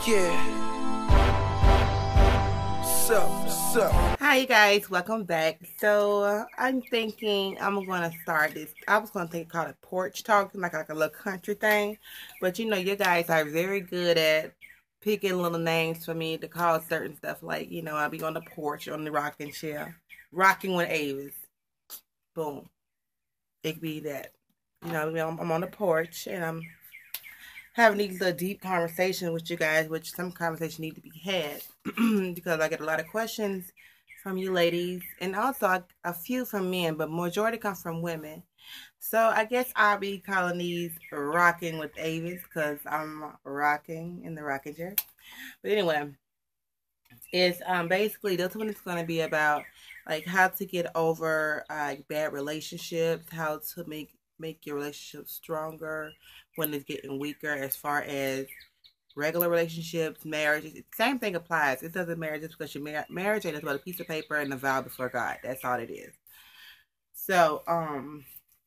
Yeah, sup. Hi you guys, welcome back. So I'm thinking I'm gonna start this. I was gonna think call it porch talk, like a little country thing, but you guys are very good at picking little names for me to call certain stuff. Like I'll be on the porch on the rocking chair, rocking with Avis. Boom, it could be that. I'm on the porch and I'm having these little deep conversations with you guys, which some conversation need to be had because I get a lot of questions from you ladies and also a few from men, but majority come from women. So I guess I'll be calling these rocking with Avis because I'm rocking in the rocking chair. But anyway, it's basically this one is going to be about like how to get over bad relationships, how to make your relationship stronger when it's getting weaker, as far as regular relationships, marriages. Same thing applies. It doesn't matter just because you're marriage ain't but a piece of paper and a vow before God. That's all it is. So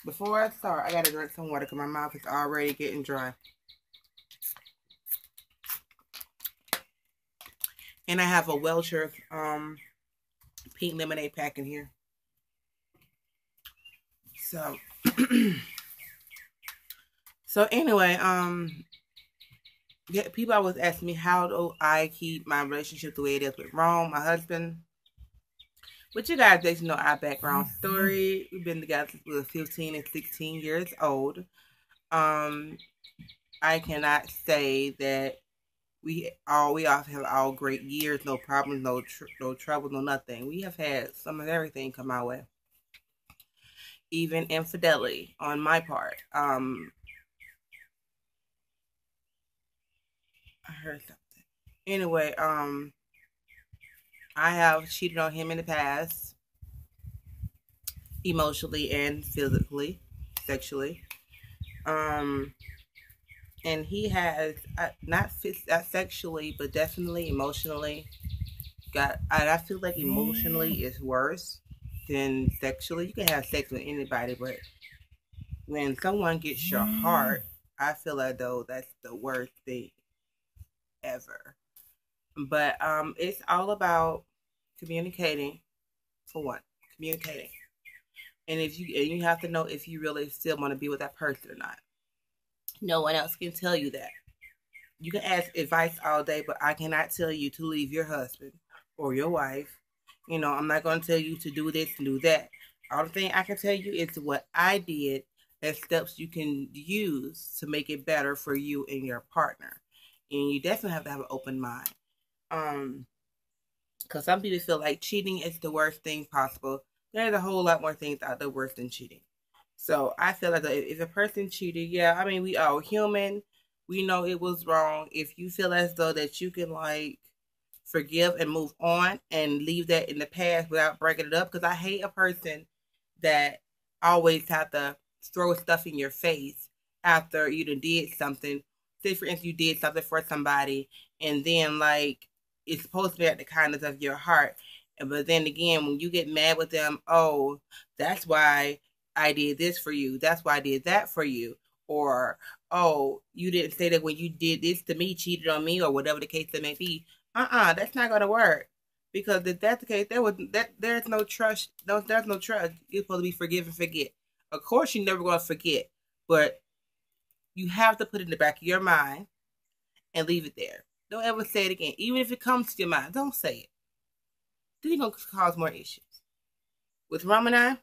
before I start, I gotta drink some water because my mouth is already getting dry. And I have a Welch's pink lemonade pack in here. So so anyway, yeah, people always ask me how do I keep my relationship the way it is with Rome, my husband. But you guys need to know our background story. We've been together since we were 15 and 16 years old. I cannot say that we all have all great years, no problems, no trouble, no nothing. We have had some of everything come our way, even infidelity on my part. I heard something. Anyway, I have cheated on him in the past, emotionally and physically, sexually. And he has not sexually, but definitely emotionally. I feel like emotionally is worse than sexually. You can have sex with anybody, but when someone gets your heart, I feel like though that's the worst thing ever. But it's all about communicating. For one, communicating, and you have to know if you really still want to be with that person or not. No one else can tell you that. You can ask advice all day, but I cannot tell you to leave your husband or your wife. I'm not going to tell you to do this and do that. All the thing I can tell you is what I did and steps you can use to make it better for you and your partner. And you definitely have to have an open mind. Because some people feel like cheating is the worst thing possible. There's a whole lot more things out there worse than cheating. So I feel like if a person cheated, yeah, I mean, we are human. We know it was wrong. If you feel as though that you can like forgive and move on and leave that in the past without breaking it up, because I hate a person that always have to throw stuff in your face after you did something. Say for instance, you did something for somebody, and then like it's supposed to be at the kindness of your heart. But then again, when you get mad with them, oh, that's why I did this for you. That's why I did that for you. Or, oh, you didn't say that when you did this to me, cheated on me, or whatever the case that may be. That's not gonna work. Because if that's the case, there's no trust. There's no trust. You're supposed to be forgive and forget. Of course, you're never gonna forget, but you have to put it in the back of your mind and leave it there. Don't ever say it again. Even if it comes to your mind, don't say it. Then you're gonna cause more issues. With Ram and I,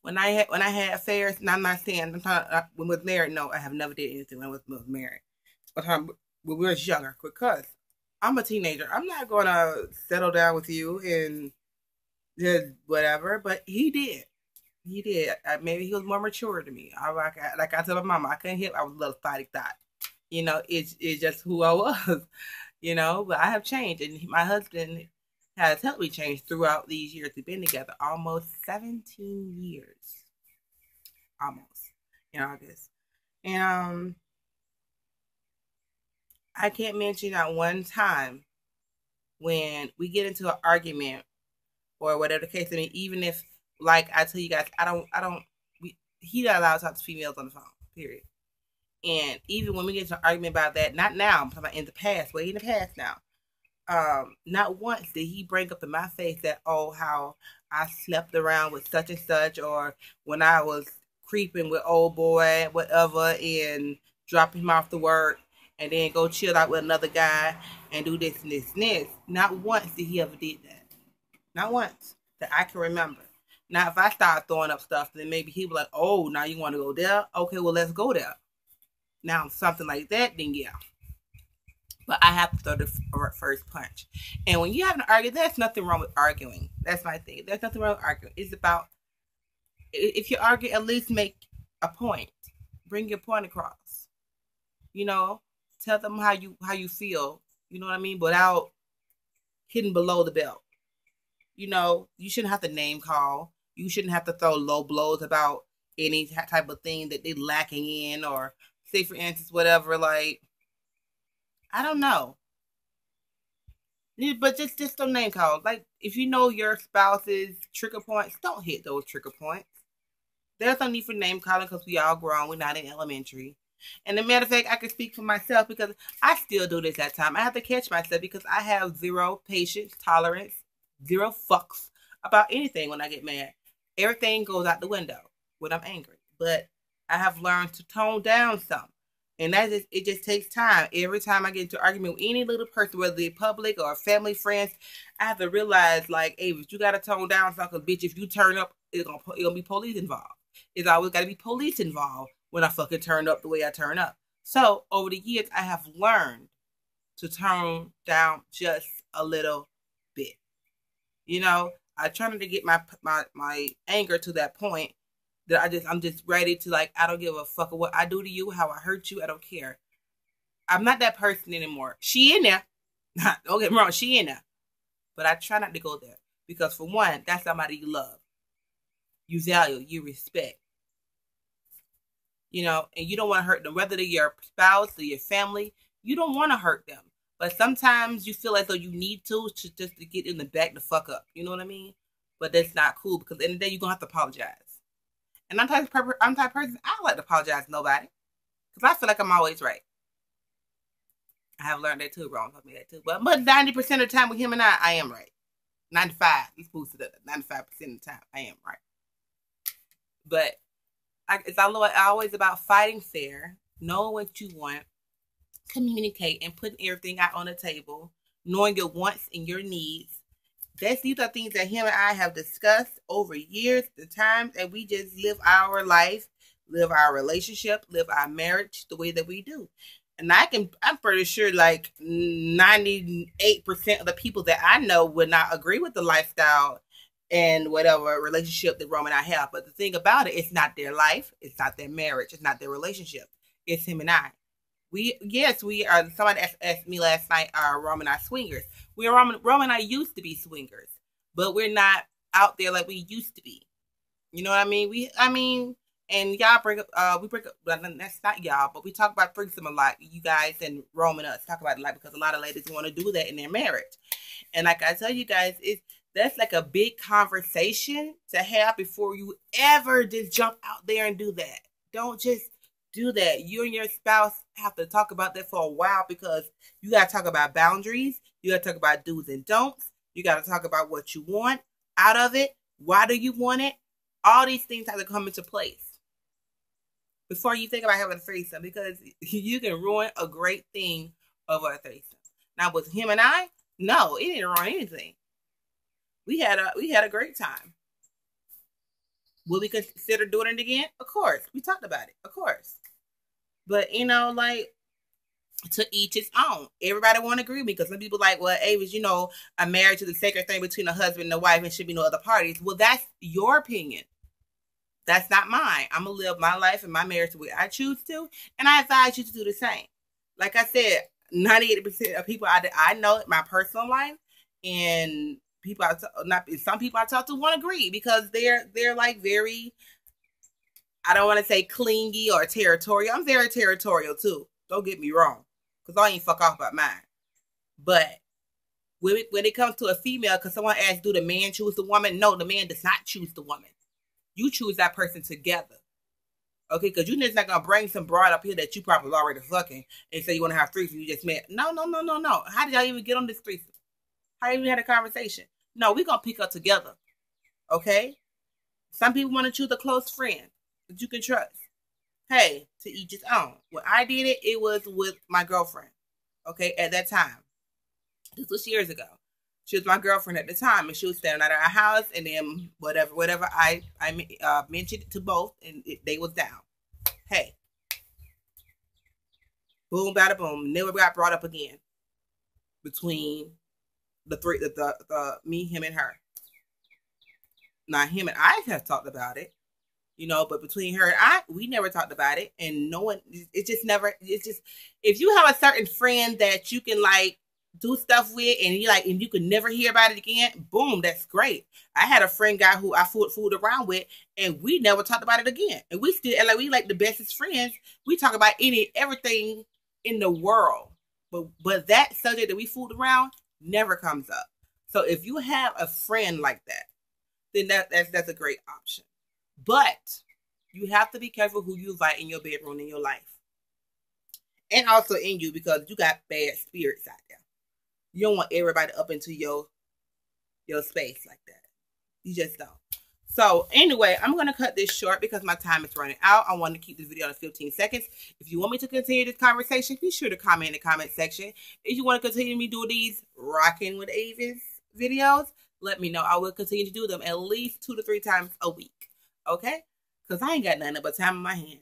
when I had affairs, and I'm not saying when I was married. No, I have never did anything when I was married. But when we were younger, because I'm a teenager, I'm not gonna settle down with you and just whatever. But he did. He did. Maybe he was more mature than me. Like I told my mama, I couldn't hit. I was a little thotty thought. It's just who I was. But I have changed, and my husband has helped me change throughout these years. We've been together almost 17 years. Almost. In August. And I can't mention not one time when we get into an argument or whatever the case. I mean, even if like I tell you guys, he not allowed to talk to females on the phone, period. And even when we get into an argument about that, not now, I'm talking about in the past, way in the past now. Not once did he bring up in my face that, oh, how I slept around with such and such, or when I was creeping with old boy, whatever, and dropping him off to work and then go chill out with another guy and do this and this and this. Not once did he ever did that. Not once that I can remember. Now, if I start throwing up stuff, then maybe he'll be like, oh, now you want to go there? Okay, well, let's go there. Now, something like that, then yeah. But I have to throw the first punch. And when you have an argument, there's nothing wrong with arguing. That's my thing. There's nothing wrong with arguing. It's about, if you argue, at least make a point. Bring your point across. You know, tell them how you feel. You know what I mean? Without hitting below the belt. You know, you shouldn't have to name call. You shouldn't have to throw low blows about any type of thing that they're lacking in, or say, for instance, whatever, like, I don't know. But just don't name call. Like, if you know your spouse's trigger points, don't hit those trigger points. There's no need for name calling because we all grown. We're not in elementary. And as a matter of fact, I can speak for myself because I still do this at times. I have to catch myself because I have zero patience, tolerance, zero fucks about anything when I get mad. Everything goes out the window when I'm angry. But I have learned to tone down some. And it just takes time. Every time I get into an argument with any little person, whether they're public or family, friends, I have to realize, like, Avis, you got to tone down something, bitch. If you turn up, it'll be police involved. It's always got to be police involved when I fucking turn up the way I turn up. So, over the years, I have learned to tone down just a little bit. You know, I try not to get my anger to that point that I'm just ready to, like, I don't give a fuck what I do to you, how I hurt you, I don't care. I'm not that person anymore. She in there. Don't get me wrong, she in there. But I try not to go there. Because for one, that's somebody you love. You value, you respect. You know, and you don't want to hurt them. Whether they're your spouse or your family, you don't want to hurt them. But sometimes you feel as though you need to just to get in the back the fuck up. You know what I mean? But that's not cool because at the end of the day, you're going to have to apologize. And I'm type of person, I don't like to apologize to nobody. Because I feel like I'm always right. I have learned that too. Wrong told me that too. But 90% of the time with him and I am right. 95. Let's boost it up. 95% of the time, I am right. But it's always about fighting fair, knowing what you want, communicate, and putting everything out on the table, knowing your wants and your needs. These are things that him and I have discussed over years, the times, and we just live our life, live our relationship, live our marriage the way that we do. And I'm pretty sure like 98% of the people that I know would not agree with the lifestyle and whatever relationship that Rome and I have. But the thing about it, it's not their life, it's not their marriage, it's not their relationship. It's him and I. We are. Somebody asked me last night, are Rome and I swingers? Rome and I used to be swingers, but we're not out there like we used to be. You know what I mean? And y'all bring up, that's not y'all, but we talk about threesome a lot. You guys and Rome and us talk about it a lot because a lot of ladies want to do that in their marriage. And like I tell you guys, that's like a big conversation to have before you ever just jump out there and do that. Don't just do that. You and your spouse have to talk about that for a while because you got to talk about boundaries. You got to talk about do's and don'ts. You got to talk about what you want out of it. Why do you want it? All these things have to come into place before you think about having a threesome because you can ruin a great thing over a threesome. Now with him and I, no, it didn't ruin anything. We had a great time. Will we consider doing it again? Of course. We talked about it. Of course. But, you know, like, to each his own. Everybody won't agree with me because some people like, well, Avis, you know, a marriage is a sacred thing between a husband and a wife and should be no other parties. Well, that's your opinion. That's not mine. I'm going to live my life and my marriage the way I choose to. And I advise you to do the same. Like I said, 98% of people I know in my personal life and some people I talk to won't agree because they're like very, I don't want to say clingy or territorial. I'm very territorial too. Don't get me wrong. Because I ain't fuck off about mine. But when it comes to a female, because someone asks, do the man choose the woman? No, the man does not choose the woman. You choose that person together. Okay, because you're just not gonna bring some broad up here that you probably already fucking and say you want to have threesome. You just met. No, no, no, no, no. How did y'all even get on this threesome? How even had a conversation? No, we gonna pick up together. Okay. Some people want to choose a close friend that you can trust. Hey, to each his own. When I did it, it was with my girlfriend. Okay, at that time, this was years ago. She was my girlfriend at the time, and she was staying at our house. And then whatever I mentioned to both, and they was down. Hey, boom, bada boom, never got brought up again between the three, the me, him, and her. Now him and I have talked about it, but between her and I, we never talked about it, and no one. It just never. It's just if you have a certain friend that you can like do stuff with, and you can never hear about it again. Boom, that's great. I had a friend guy who I fooled around with, and we never talked about it again. And we still like we like the bestest friends. We talk about everything in the world, but that subject that we fooled around never comes up. So if you have a friend like that, then that's a great option. But you have to be careful who you invite in your bedroom in your life. And also in you, because you got bad spirits out there. You don't want everybody up into your space like that. You just don't. So anyway, I'm going to cut this short because my time is running out. I want to keep this video to 15 seconds. If you want me to continue this conversation, be sure to comment in the comment section. If you want to continue me doing these Rockin' with Avis videos, let me know. I will continue to do them at least 2 to 3 times a week. Okay? Because I ain't got nothing but time in my hands.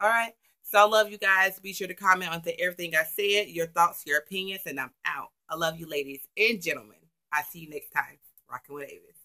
All right? So I love you guys. Be sure to comment on everything I said, your thoughts, your opinions, and I'm out. I love you, ladies and gentlemen. I'll see you next time. Rockin' with Avis.